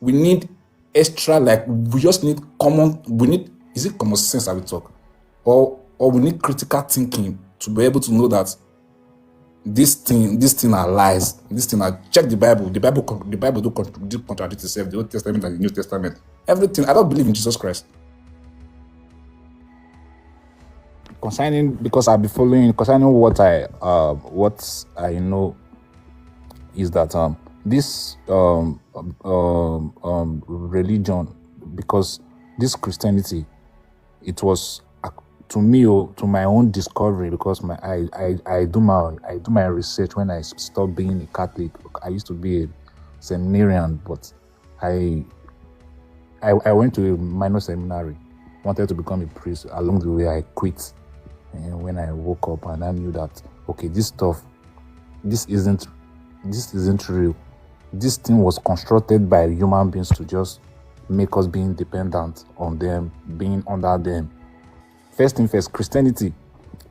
We need extra, like we just need common. We need, is it common sense that we talk, or we need critical thinking to be able to know that this thing are lies. This thing are, check the Bible. The Bible do contradict itself. The Old Testament and the New Testament. Everything. I don't believe in Jesus Christ. Concerning, because I'll be following, concerning what I know is that this religion, because this Christianity, it was to me, to my own discovery, because I do my research when I stopped being a Catholic. I used to be a seminarian, but I went to a minor seminary, wanted to become a priest. Along the way, I quit. And when I woke up and I knew that, okay, this stuff, this isn't real. This thing was constructed by human beings to just make us being dependent on them, being under them. First thing first, Christianity,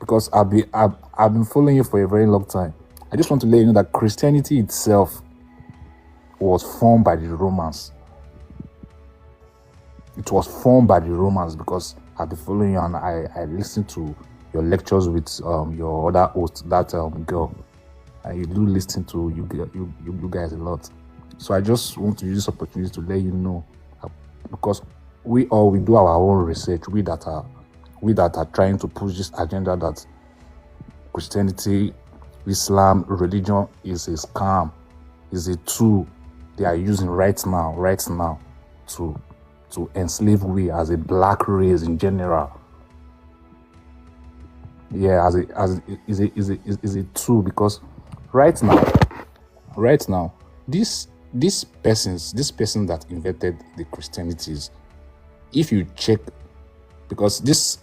because I've been following you for a very long time. I just want to let you know that Christianity itself was formed by the Romans. It was formed by the Romans, because I've been following you and I listened to your lectures with your other host, that girl. And you do listen to you guys a lot. So I just want to use this opportunity to let you know, because we do our own research. We that are trying to push this agenda that Christianity, Islam, religion is a scam, is a tool they are using right now to enslave we as a black race in general. Yeah, as a tool, because right now, this person that invented the Christianities, if you check, because this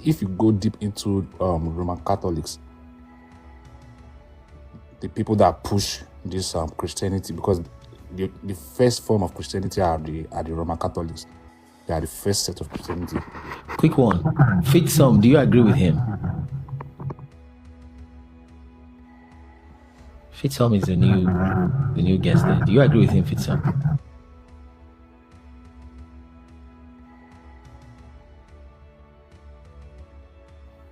if you go deep into Roman Catholics, the people that push this Christianity, because the first form of Christianity are the Roman Catholics. They are the first set of Christianity. Quick one. Fitsum, do you agree with him? Fitsum is the new guest there. Do you agree with him, Fitsum?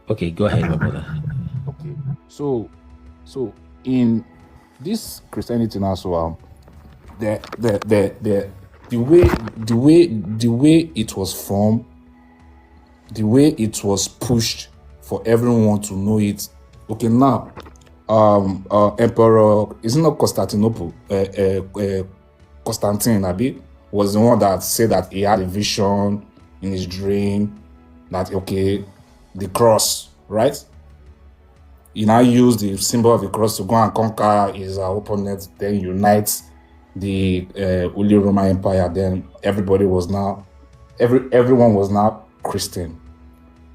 Okay, go ahead, my brother. Okay. So in this Christianity now, so the way it was formed, the way it was pushed for everyone to know it. Okay, now Emperor, is it not Constantinople? Constantine Abi was the one that said that he had a vision in his dream that, okay, the cross, right? He now used the symbol of the cross to go and conquer his opponent, then unite the Holy Roman Empire. Then everybody was now, everyone was now Christian.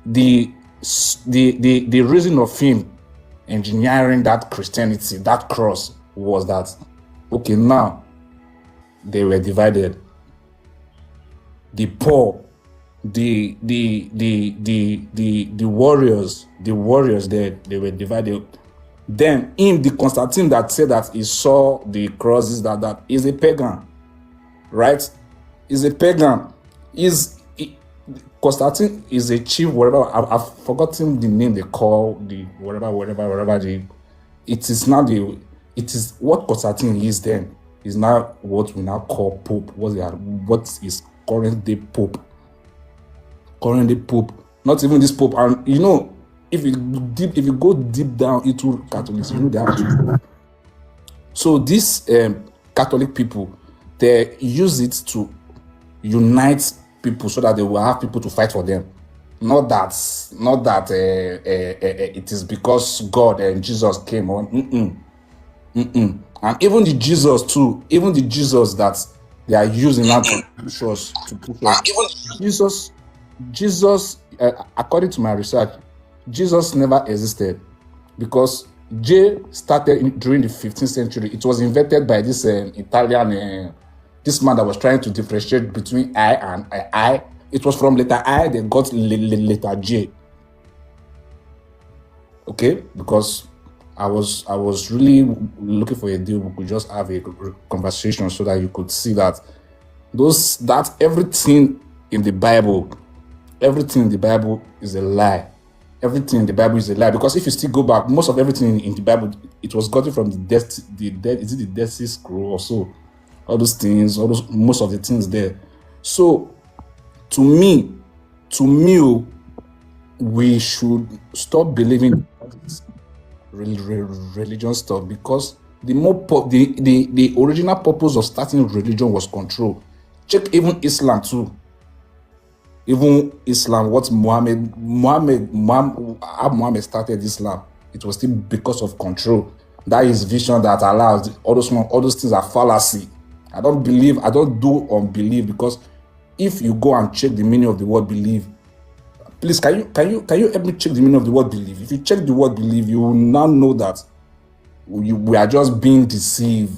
The reason of him engineering that Christianity, that cross, was that, okay, now they were divided. The poor, the warriors, they were divided. Then him, the Constantine that said that he saw the crosses, that is a pagan, right? Is a pagan. Constantine is a chief, whatever. I've forgotten the name they call the whatever. It is what Constantine is then is now what we now call Pope. What is current day Pope? Currently Pope, not even this Pope. And you know, if you go deep down into Catholics, you know they have to. So these Catholic people, they use it to unite people so that they will have people to fight for them. Not that it is because God and Jesus came on. And even the Jesus too, even the Jesus that they are using now to push us. Jesus, according to my research, Jesus never existed, because J started during the 15th century. It was invented by this Italian, this man that was trying to differentiate between I and I. It was from letter I, they got letter J. Okay, because I was really looking for a deal. We could just have a conversation so that you could see that That everything in the Bible, everything in the Bible is a lie. Everything in the Bible is a lie, because if you still go back, most of everything in the Bible, it was gotten from is it the Dead Sea Scroll or so? All those things, most of the things there. So, to me, we should stop believing religion stuff, because the original purpose of starting religion was control. Check even Islam too. Even Islam, what Muhammad started Islam, it was still because of control. That is vision that allows all those things are fallacy. I don't do unbelief, because if you go and check the meaning of the word believe, please, can you help me check the meaning of the word believe? If you check the word believe, you will now know that we are just being deceived.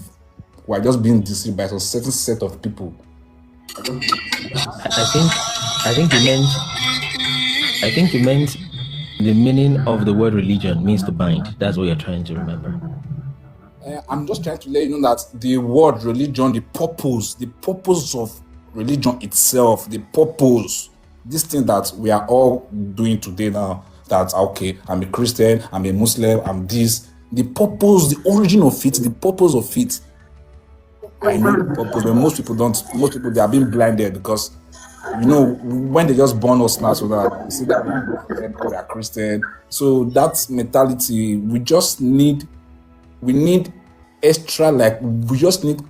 We are just being deceived by some certain set of people. I think you meant the meaning of the word religion means to bind. That's what you're trying to remember. I'm just trying to let you know that the word religion, the purpose of religion itself, the purpose, this thing that we are all doing today now, that, okay, I'm a Christian, I'm a Muslim, I'm this, the purpose, the origin of it, the purpose of it, I know the purpose, but most people don't. Most people, they are being blinded, because, when they just born us now, so that you see that we are Christian. So that mentality, we need extra, we just need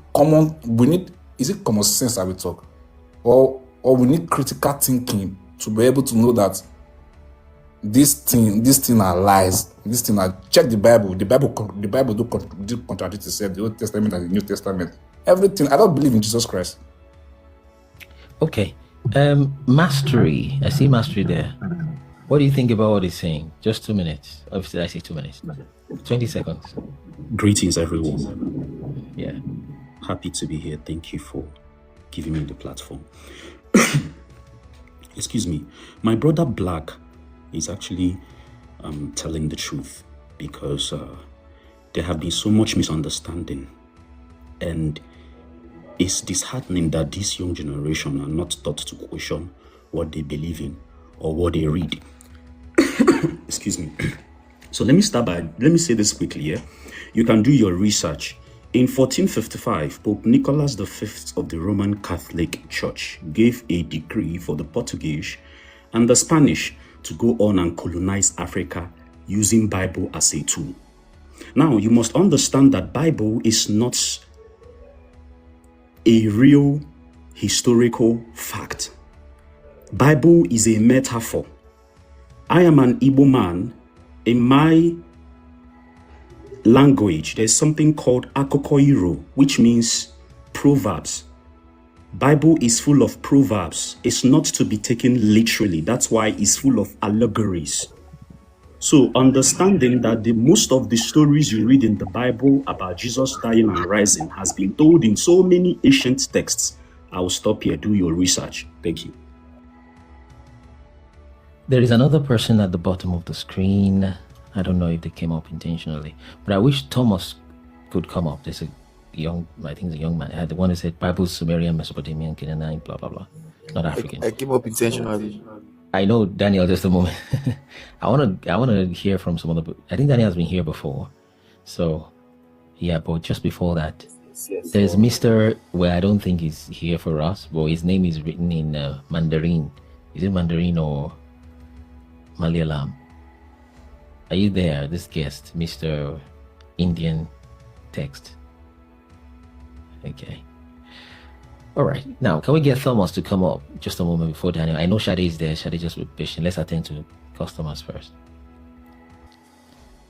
is it common sense that we talk? Or we need critical thinking to be able to know that this thing are lies. This thing are, check the Bible. The Bible do contradict itself, the Old Testament and the New Testament. Everything. I don't believe in Jesus Christ. Okay. Mastery. I see mastery there. What do you think about what he's saying? Just 2 minutes. Obviously, I say 2 minutes. 20 seconds. Greetings, everyone. Yeah. Happy to be here. Thank you for giving me the platform. Excuse me. My brother Black is actually telling the truth, because there have been so much misunderstanding, and it's disheartening that this young generation are not taught to question what they believe in or what they read. Excuse me. So let me say this quickly. Yeah, you can do your research. In 1455, Pope Nicholas V of the Roman Catholic Church gave a decree for the Portuguese and the Spanish to go on and colonize Africa using Bible as a tool. Now, you must understand that Bible is not a real historical fact. Bible is a metaphor. I am an Igbo man. In my language, there's something called Akokoiro, which means proverbs. Bible is full of proverbs. It's not to be taken literally. That's why it's full of allegories. So understanding that most of the stories you read in the Bible about Jesus dying and rising has been told in so many ancient texts. I will stop here. Do your research. Thank you. There is another person at the bottom of the screen. I don't know if they came up intentionally, but I wish Thomas could come up. There's a young man. I had the one that said Bible, Sumerian, Mesopotamian, Canaanite, blah, blah, blah. Not African. I came up intentionally. I know, Daniel, just a moment. I want to hear from some other. I think Daniel's been here before. So, yeah, but just before that, there's Mr. Well, I don't think he's here for us, but his name is written in Mandarin. Is it Mandarin or Malayalam? Are you there, this guest, Mr. Indian Text? Okay. All right. Now, can we get Thomas to come up just a moment before Daniel? I know Shade is there. Shade, just be patient. Let's attend to customers first.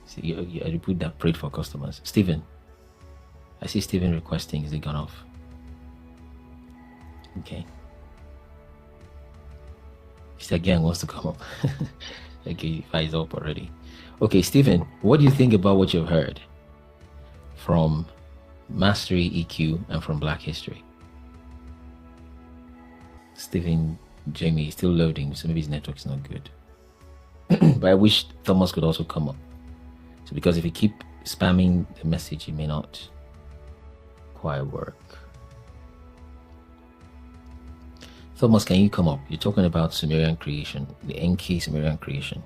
See, you put that prayed for customers. Stephen. I see Stephen requesting. Is it gone off? Okay. Mr. Gang wants to come up. Okay, eyes up already. Okay, Stephen, what do you think about what you've heard from Mastery EQ and from Black History? Stephen, Jamie is still loading, so maybe his network's not good. But I wish Thomas could also come up. So because if you keep spamming the message, it may not quite work. Thomas, can you come up? You're talking about Sumerian creation, the Enki Sumerian creation.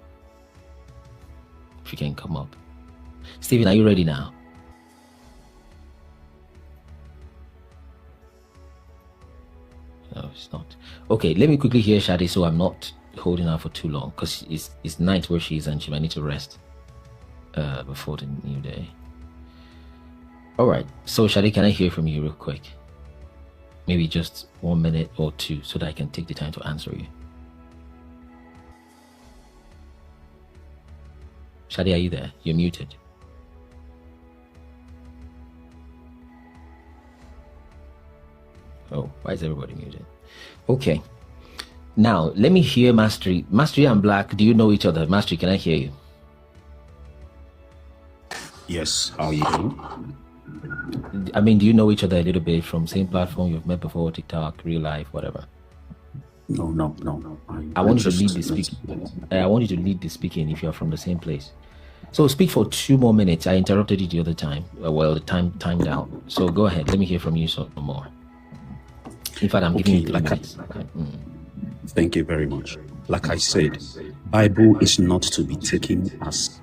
If you can come up. Stephen, are you ready now? No, it's not. Okay, let me quickly hear Shadi so I'm not holding her for too long, because it's night where she is and she might need to rest before the new day. All right, so Shadi, can I hear from you real quick? Maybe just 1 minute or two so that I can take the time to answer you. Shadi, are you there? You're muted. Oh, why is everybody muted? Okay. Now, let me hear Mastery. Mastery and Black, do you know each other? Mastery, can I hear you? Yes, how are you doing? I mean, do you know each other a little bit from same platform you've met before, TikTok, real life, whatever? No. I want you to lead the speaking. I want you to lead the speaking if you're from the same place. So speak for 2 more minutes. I interrupted you the other time. Well, the time timed out. So go ahead. Let me hear from you some more. In fact, I'm giving you 3 minutes. Thank you very much. Like I said, Bible is not to be taken as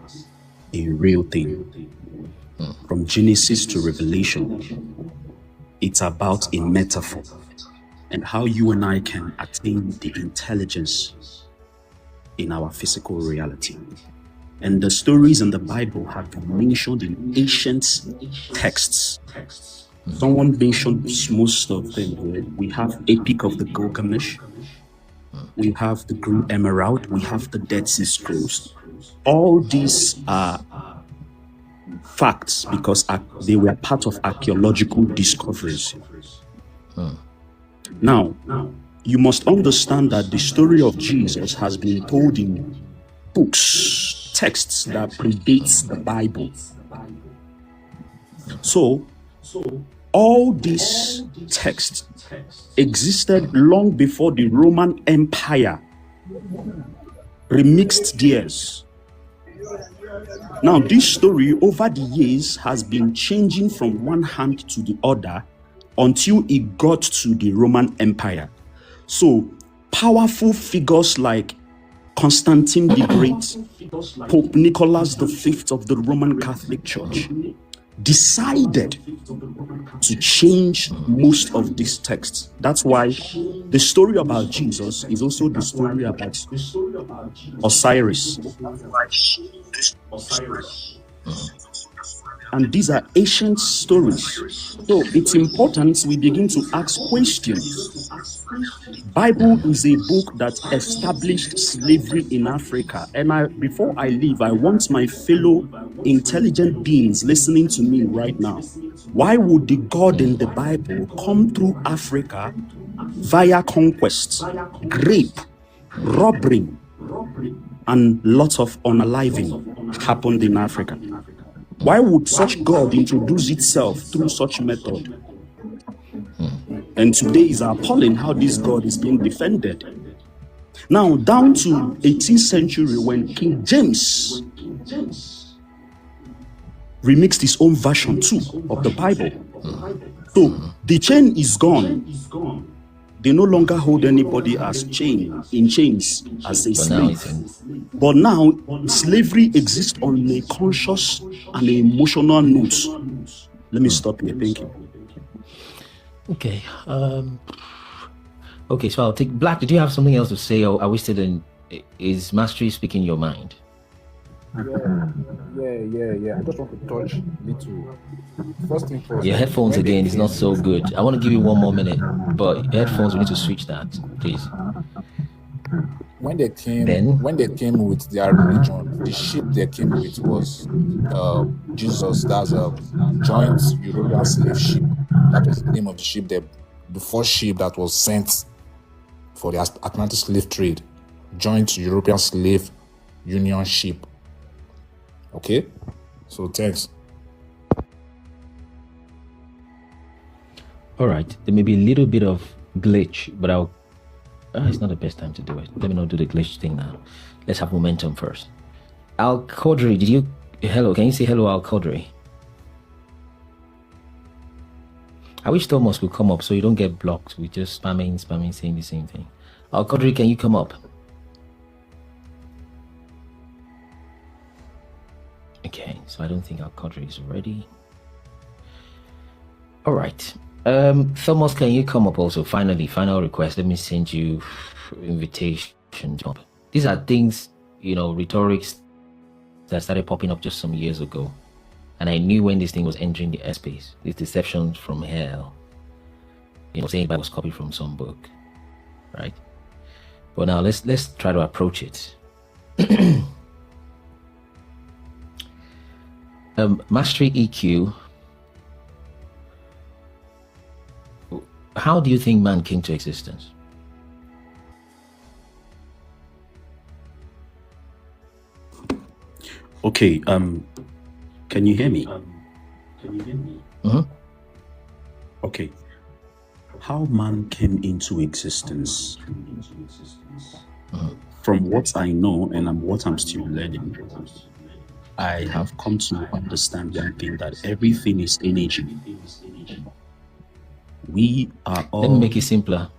a real thing. From Genesis to Revelation, it's about a metaphor and how you and I can attain the intelligence in our physical reality. And the stories in the Bible have been mentioned in ancient texts. Someone mentioned most of them. We have Epic of the Gilgamesh, we have the Green Emerald, we have the Dead Sea Scrolls. All these are facts because they were part of archaeological discoveries. Now, you must understand that the story of Jesus has been told in books, texts that predates the Bible. So, all these texts existed long before the Roman Empire remixed theirs. Now, this story over the years has been changing from one hand to the other until it got to the Roman Empire. So, powerful figures like Constantine the Great, Pope Nicholas V of the Roman Catholic Church, decided to change most of these texts. That's why the story about Jesus is also the story about Osiris. And these are ancient stories. So it's important we begin to ask questions. Bible is a book that established slavery in Africa. And before I leave, I want my fellow intelligent beings listening to me right now. Why would the God in the Bible come through Africa via conquest, rape, robbery, and lots of unaliving happened in Africa? Why would such God introduce itself through such method? And today is appalling how this God is being defended. Now, down to 18th century when King James remixed his own version too of the Bible. So the chain is gone. They no longer hold anybody as in chains as a slave. But now slavery exists on a conscious and emotional note. Let me stop here. Thank you. Okay. Okay, so I'll take Black. Did you have something else to say, or are we still in? Is Mastery speaking your mind? Yeah. I just want to touch little. First thing first. Your headphones again is not so good. I want to give you 1 more minute, but your headphones, we need to switch that, please. When they came with their religion, the ship they came with was Jesus. That's a joint European slave ship. That was the name of the ship. The first ship that was sent for the Atlantic slave trade, joint European slave union ship. Okay, so thanks. All right, there may be a little bit of glitch, but it's not the best time to do it. Let me not do the glitch thing now. Let's have momentum first. Al Qadri, hello, can you say hello, Al Qadri? I wish Thomas could come up so you don't get blocked with just spamming, saying the same thing. Al-Qadri, can you come up? Okay, so I don't think Al-Qadri is ready. All right. Thomas, can you come up also? Finally, final request. Let me send you invitation. These are things, rhetorics that started popping up just some years ago. And I knew when this thing was entering the airspace. These deceptions from hell. Saying that was copied from some book. Right? But now let's try to approach it. Mastery EQ. How do you think man came to existence? Okay, can you hear me? Mm-hmm. Okay. How man came into existence? From what I know and what I'm still learning, I have come to understand one thing, that everything is energy. We are all... Let me make it simpler.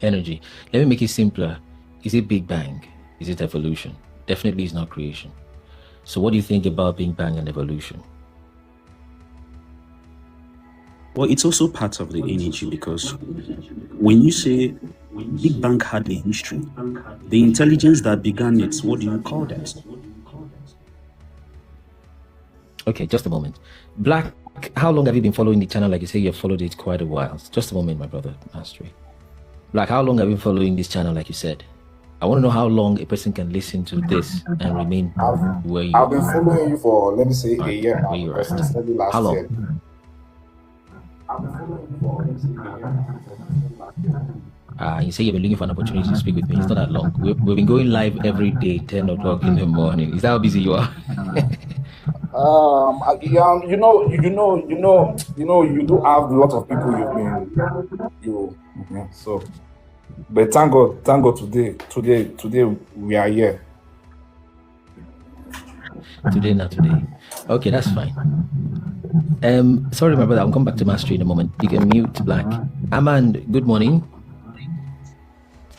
Energy. Let me make it simpler. Is it Big Bang? Is it evolution? Definitely it's not creation. So what do you think about Big Bang and evolution? Well, it's also part of the energy, because when you say Big Bang had a history, the intelligence that began it, what do you call that? Okay, just a moment. Black, how long have you been following the channel? Like you say, you've followed it quite a while. Just a moment, my brother, Mastery. Black, how long have you been following this channel, like you said? I want to know how long a person can listen to this and remain where you are. I've been following you for, let me say, a year now. Where you are. How long? You say you've been looking for an opportunity to speak with me. It's not that long. We've been going live every day, 10 o'clock in the morning. Is that how busy you are? You do have a lot of people so. But thank God today we are here. Today. Okay, that's fine. Sorry, my brother, I'll come back to Mastery in a moment. You can mute Black. Amand, good morning.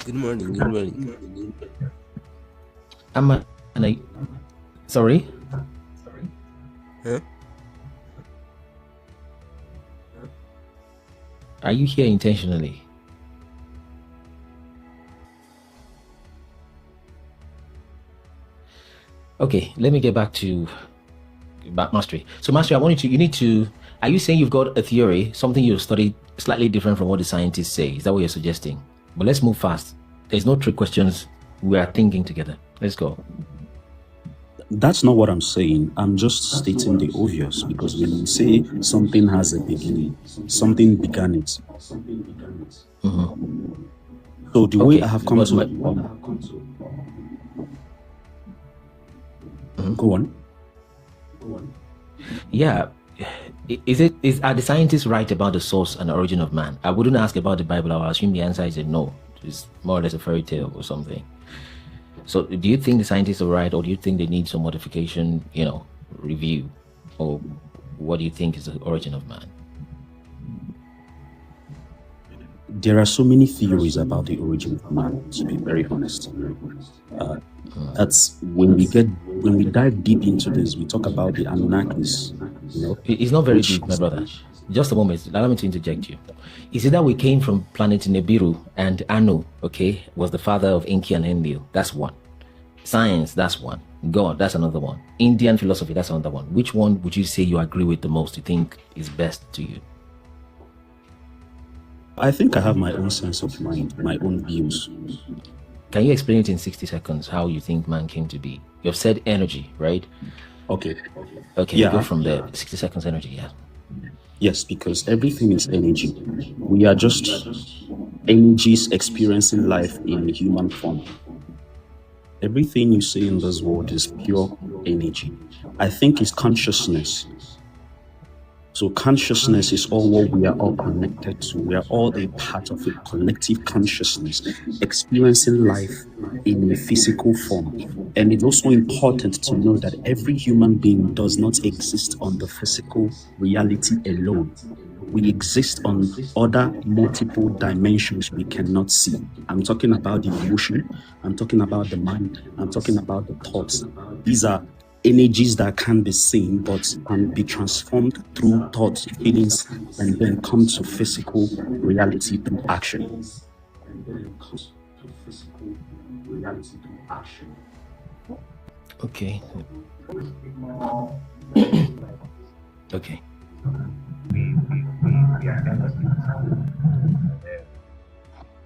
Good morning. Amand, sorry? Huh? Are you here intentionally? Okay, let me get back to Mastery. So Mastery, are you saying you've got a theory, something you've studied slightly different from what the scientists say? Is that what you're suggesting? But let's move fast. There's no trick questions. We are thinking together. Let's go. That's not what I'm saying. I'm just stating the obvious, because when you say something has a beginning, something began it. Mm-hmm. So the way I have come to... Go on. Yeah. Are the scientists right about the source and origin of man? I wouldn't ask about the Bible. I would assume the answer is a no. It's more or less a fairy tale or something. So do you think the scientists are right, or do you think they need some modification, review? Or what do you think is the origin of man? There are so many theories about the origin of man, to be very honest. That's when we dive deep into this, we talk about the Anunnakis. It's not very deep, my brother. Just a moment, allow me to interject you. Is it that we came from planet Nibiru, and Anu, was the father of Enki and Enlil? That's one. Science, that's one. God, that's another one. Indian philosophy, that's another one. Which one would you say you agree with the most, you think is best to you? I think I have my own sense of mind, my own views. Can you explain it in 60 seconds how you think man came to be? You've said energy, right? Okay, yeah. Go from there. 60 seconds energy, yeah. Yes, because everything is energy. We are just energies experiencing life in human form. Everything you see in this world is pure energy. I think it's consciousness. So consciousness is all what we are all connected to. We are all a part of a collective consciousness, experiencing life in a physical form. And it's also important to know that every human being does not exist on the physical reality alone. we exist on other multiple dimensions we cannot see. I'm talking about the emotion, I'm talking about the mind, I'm talking about the thoughts. These are energies that can be seen but can be transformed through thoughts, feelings, and then come to physical reality through action. Okay. Okay.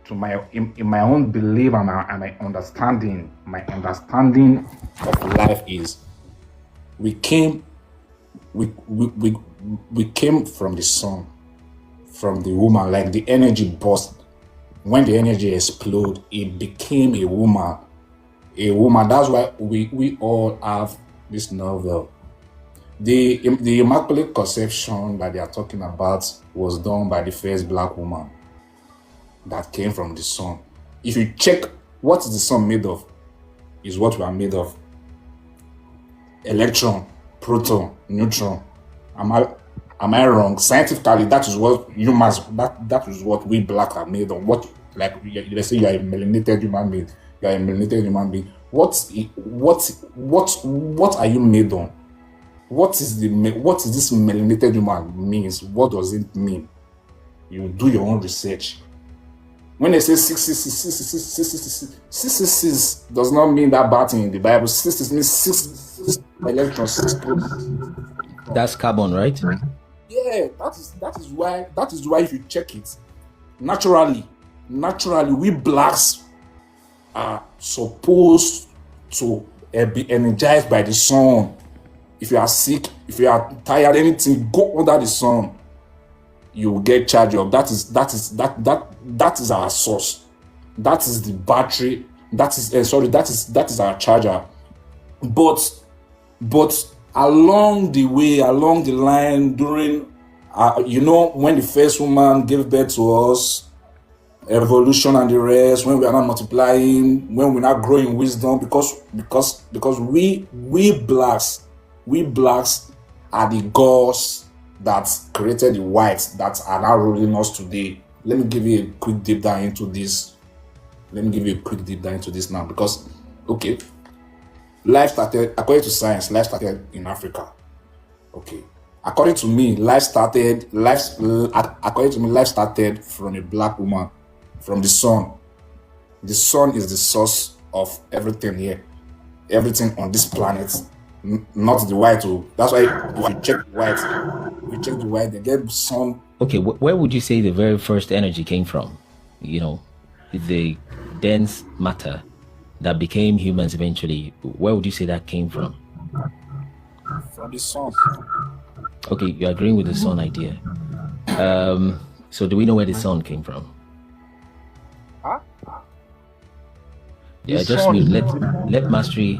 To my in my own belief and my understanding, of life is we came from the sun, from the woman, like the energy burst. When the energy exploded, it became a woman. That's why we all have this novel. The Immaculate Conception that they are talking about was done by the first black woman that came from the sun. If you check what is the sun made of, is what we are made of. Electron, proton, neutron. Am I wrong? Scientifically, that is what humans, that is what we black are made of. What, like, let's say you are a melanated human being. You are a melanated human being. What are you made on? What is this melanated human means? What does it mean? You do your own research. When they say 666 does not mean that bad thing in the Bible. 6 means 6 electrons, 6 protons. That's carbon, right? Yeah, that is why if you check it, naturally we blacks are supposed to be energized by the sun. If you are sick, if you are tired, anything, go under the sun, you will get charged up. That is our source. That is the battery. That is our charger. But along the line, during when the first woman gave birth to us, evolution and the rest, when we are not multiplying, when we're not growing wisdom, because we blacks are the gods that created the whites that are now ruling us today. Let me give you a quick deep dive into this. Now, because life started, according to science, life started in Africa. Okay. According to me, life started from a black woman, from the sun. The sun is the source of everything here, everything on this planet, not the white. That's why if you check the white, they get sun. Okay, where would you say the very first energy came from? The dense matter that became humans eventually. Where would you say that came from? From the sun. Okay, you're agreeing with the sun idea. So do we know where the sun came from? Huh? Yeah, just mute. Let mastery.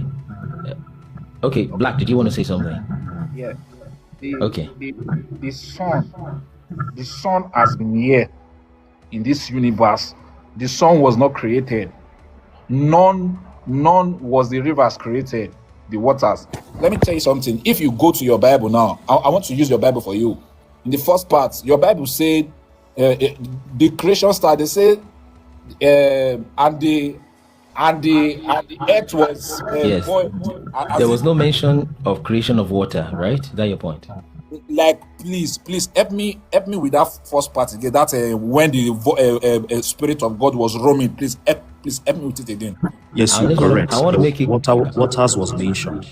Okay, Black, did you want to say something? Yeah. Okay. The sun has been here in this universe. The sun was not created. None was the rivers created, the waters. Let me tell you something. If you go to your Bible now, I want to use your Bible for you. In the first part, your Bible said the creation started. They said and the earth was yes. void. There was no mention of creation of water, right? Is that your point? Like, please help me with that first part again. That when the Spirit of God was roaming. Please help me with it again. Yes, you're correct. I want to make it. Waters was mentioned.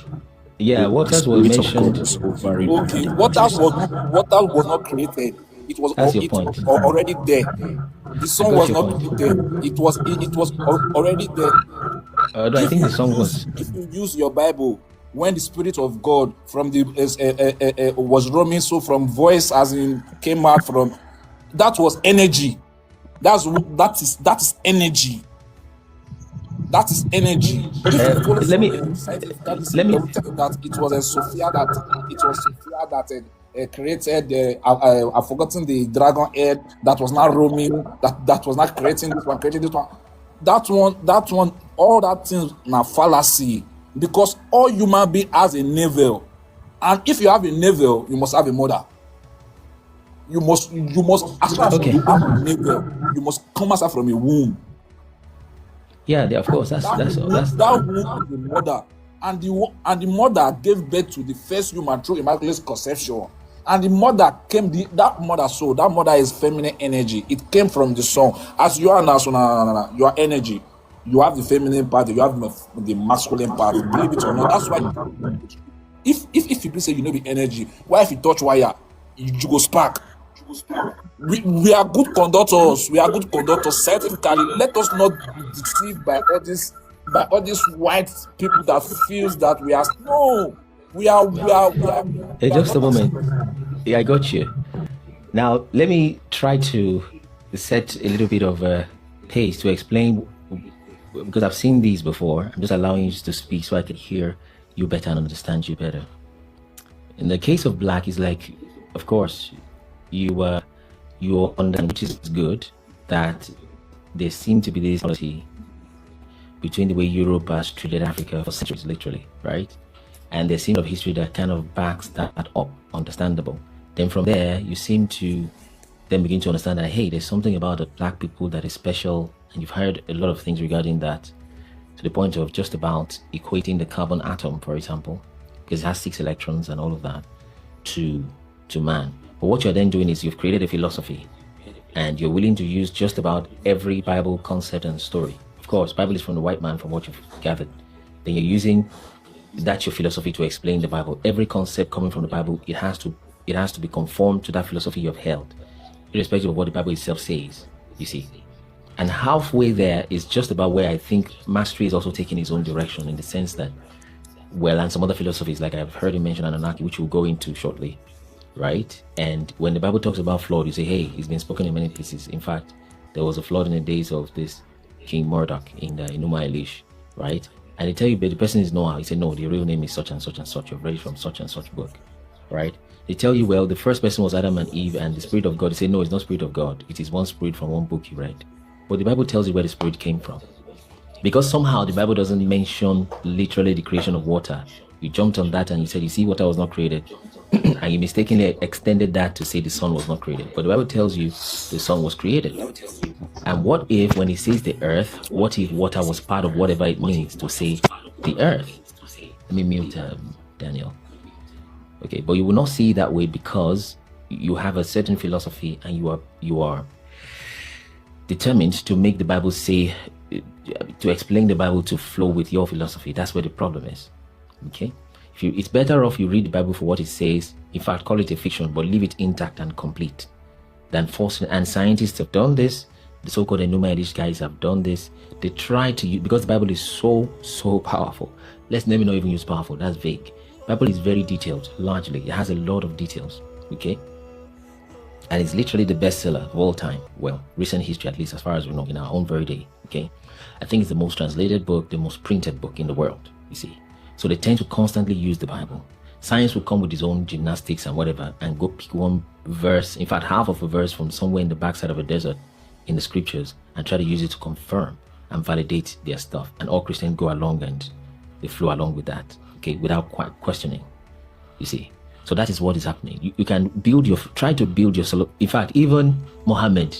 Yeah, waters was mentioned. Okay, water was not created. It was already there. The sun was not created. It was already there. I think the song was. If you use your Bible, when the Spirit of God from the was roaming, so from voice as in came out from, that was energy. That is energy. That is energy. Let me that it was Sophia that created. I've forgotten the dragon head that was not roaming. That was not creating this one, creating this one. That one. All that things now fallacy, because all human being has a navel, and if you have a navel, you must have a mother. You must as far as Okay. you have a neighbor, you must come outside from a womb. Yeah, of course. That's That womb is the mother, and the mother gave birth to the first human through immaculate conception. And the mother came, that mother is feminine energy. It came from the son. As you are now, your energy, you have the feminine part, you have the masculine part. Believe it or not, that's why. If people say you know the energy, why if you touch wire, you go spark. We are good conductors. We are good conductors scientifically. Let us not be deceived by all these white people that feels that we are. No, we are. Hey, just a moment. Yeah, I got you. Now, let me try to set a little bit of a pace to explain, because I've seen these before. I'm just allowing you to speak so I can hear you better and understand you better. In the case of black, it's like, of course, you understand, which is good, that there seems to be this quality between the way Europe has treated Africa for centuries, literally, right? And there's a history that kind of backs that up, understandable. Then from there, you seem to then begin to understand that, hey, there's something about the black people that is special, and you've heard a lot of things regarding that, to the point of just about equating the carbon atom, for example, because it has 6 electrons and all of that, to man. But what you're then doing is you've created a philosophy, and you're willing to use just about every Bible concept and story. Of course, Bible is from the white man, from what you've gathered. Then you're using that's your philosophy to explain the Bible. Every concept coming from the Bible, it has to be conformed to that philosophy you've held, irrespective of what the Bible itself says, you see. And halfway there is just about where I think mastery is also taking its own direction, in the sense that, well, and some other philosophies, like I've heard you mention Anunnaki, which we'll go into shortly, right? And when the Bible talks about flood, you say, hey, it's been spoken in many places. In fact, there was a flood in the days of this King Murdoch in the Enuma Elish, right? And they tell you, but the person is Noah. He said, no, the real name is such and such and such. You've read it from such and such book, right? They tell you, well, the first person was Adam and Eve, and the Spirit of God. They say, no, it's not Spirit of God. It is one spirit from one book you read. But the Bible tells you where the Spirit came from. Because somehow the Bible doesn't mention literally the creation of water. You jumped on that and you said, you see, water was not created. And you mistakenly extended that to say the sun was not created. But the Bible tells you the sun was created. And what if, when it says the earth, what if water was part of whatever it means to say the earth? Let me mute Daniel. Okay, but you will not see it that way, because you have a certain philosophy, and you are determined to make the Bible say, to explain the Bible to flow with your philosophy. That's where the problem is. Okay, it's better off you read the Bible for what it says. In fact, call it a fiction, but leave it intact and complete, than forcing. And scientists have done this. The so-called Enuma Elish guys have done this. They try to use, because the Bible is so powerful. Let me not even use powerful. That's vague. The Bible is very detailed. Largely, it has a lot of details. Okay, and it's literally the bestseller of all time. Well, recent history, at least as far as we know, in our own very day. Okay, I think it's the most translated book, the most printed book in the world. You see. So they tend to constantly use the Bible. Science will come with its own gymnastics and whatever, and go pick one verse, in fact, half of a verse from somewhere in the backside of a desert in the scriptures, and try to use it to confirm and validate their stuff. And all Christians go along and they flow along with that, okay, without quite questioning, you see. So that is what is happening. You can try to build your, in fact, even Muhammad,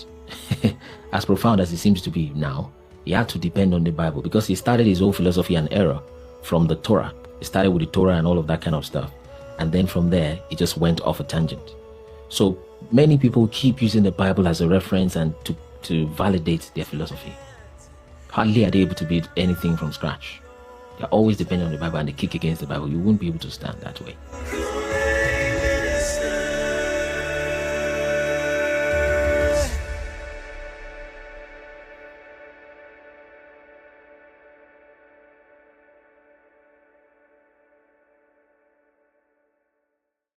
as profound as it seems to be now, he had to depend on the Bible, because he started his own philosophy and error from the Torah. It started with the Torah and all of that kind of stuff, and then from there it just went off a tangent. So many people keep using the Bible as a reference and to validate their philosophy. Hardly are they able to build anything from scratch. They're always dependent on the Bible, and they kick against the Bible. You won't be able to stand that way.